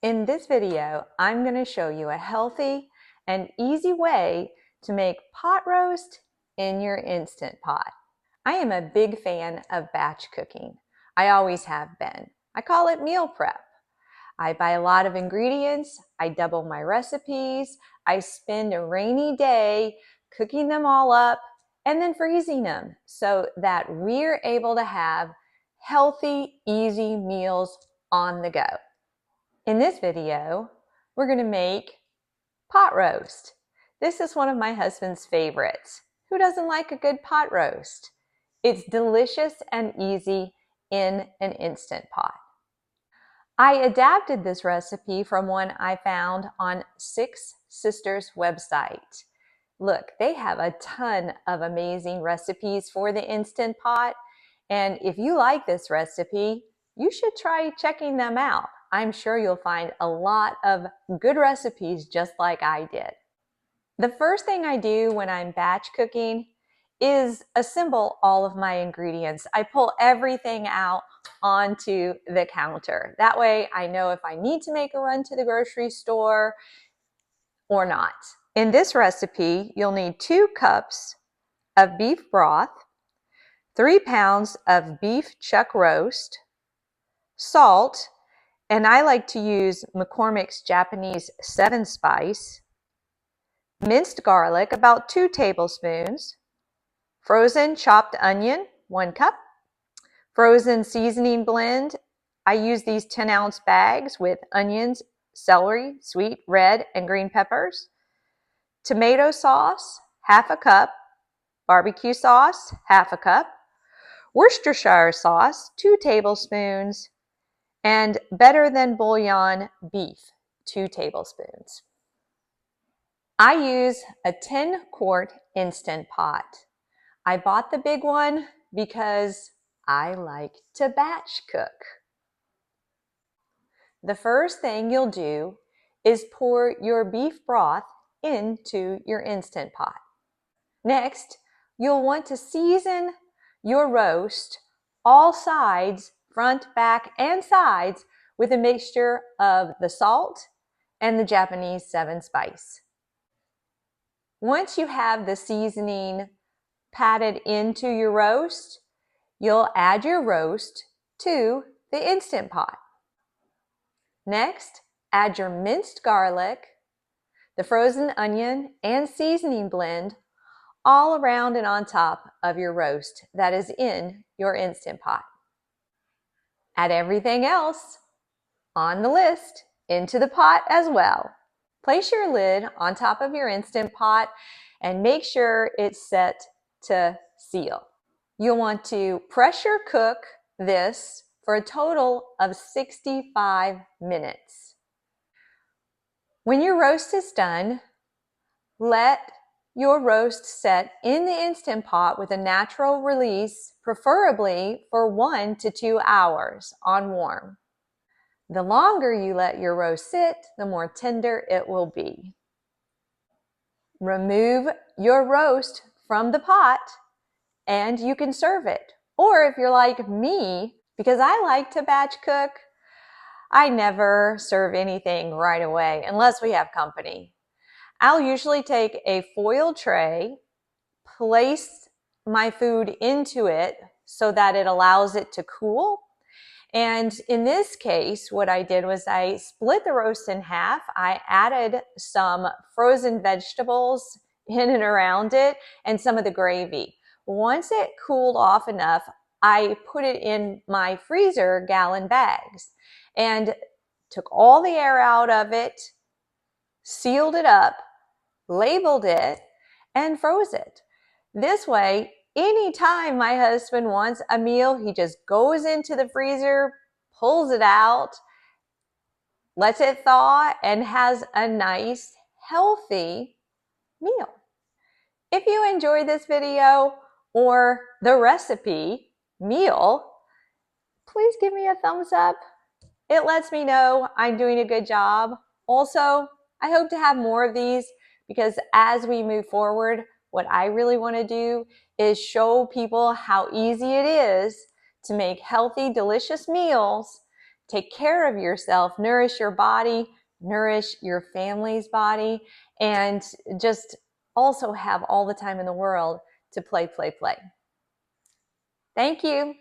In this video, I'm going to show you a healthy and easy way to make pot roast in your Instant Pot. I am a big fan of batch cooking. I always have been. I call it meal prep. I buy a lot of ingredients, I double my recipes, I spend a rainy day cooking them all up and then freezing them so that we're able to have healthy, easy meals on the go. In this video, we're going to make pot roast. This is one of my husband's favorites. Who doesn't like a good pot roast? It's delicious and easy in an Instant Pot. I adapted this recipe from one I found on Six Sisters website. Look, they have a ton of amazing recipes for the Instant Pot, and if you like this recipe, you should try checking them out. I'm sure you'll find a lot of good recipes just like I did. The first thing I do when I'm batch cooking is assemble all of my ingredients. I pull everything out onto the counter. That way I know if I need to make a run to the grocery store or not. In this recipe, you'll need 2 cups of beef broth, 3 pounds of beef chuck roast, salt, and I like to use McCormick's Japanese 7-spice, minced garlic, about 2 tablespoons, frozen chopped onion, 1 cup, frozen seasoning blend. I use these 10-ounce bags with onions, celery, sweet, red, and green peppers, tomato sauce, 1/2 cup, barbecue sauce, 1/2 cup, Worcestershire sauce, 2 tablespoons, and better than bouillon beef, 2 tablespoons. I use a 10-quart Instant Pot. I bought the big one because I like to batch cook. The first thing you'll do is pour your beef broth into your Instant Pot. Next, you'll want to season your roast, all sides, front, back, and sides, with a mixture of the salt and the Japanese 7-spice. Once you have the seasoning patted into your roast, you'll add your roast to the Instant Pot. Next, add your minced garlic, the frozen onion, and seasoning blend all around and on top of your roast that is in your Instant Pot. Add everything else on the list into the pot as well. Place your lid on top of your Instant Pot and make sure it's set to seal. You'll want to pressure cook this for a total of 65 minutes. When your roast is done, let your roast set in the Instant Pot with a natural release, preferably for 1 to 2 hours on warm. The longer you let your roast sit, the more tender it will be. Remove your roast from the pot and you can serve it. Or if you're like me, because I like to batch cook, I never serve anything right away unless we have company. I'll usually take a foil tray, place my food into it so that it allows it to cool. And in this case, what I did was I split the roast in half. I added some frozen vegetables in and around it and some of the gravy. Once it cooled off enough, I put it in my freezer gallon bags and took all the air out of it, sealed it up, labeled it, and froze it. This way, anytime my husband wants a meal, he just goes into the freezer, pulls it out, lets it thaw, and has a nice, healthy meal. If you enjoy this video or the recipe meal, please give me a thumbs up. It lets me know I'm doing a good job. Also, I hope to have more of these because as we move forward, what I really want to do is show people how easy it is to make healthy, delicious meals take care of yourself, nourish your body, nourish your family's body, and just also have all the time in the world to play, play, play. Thank you.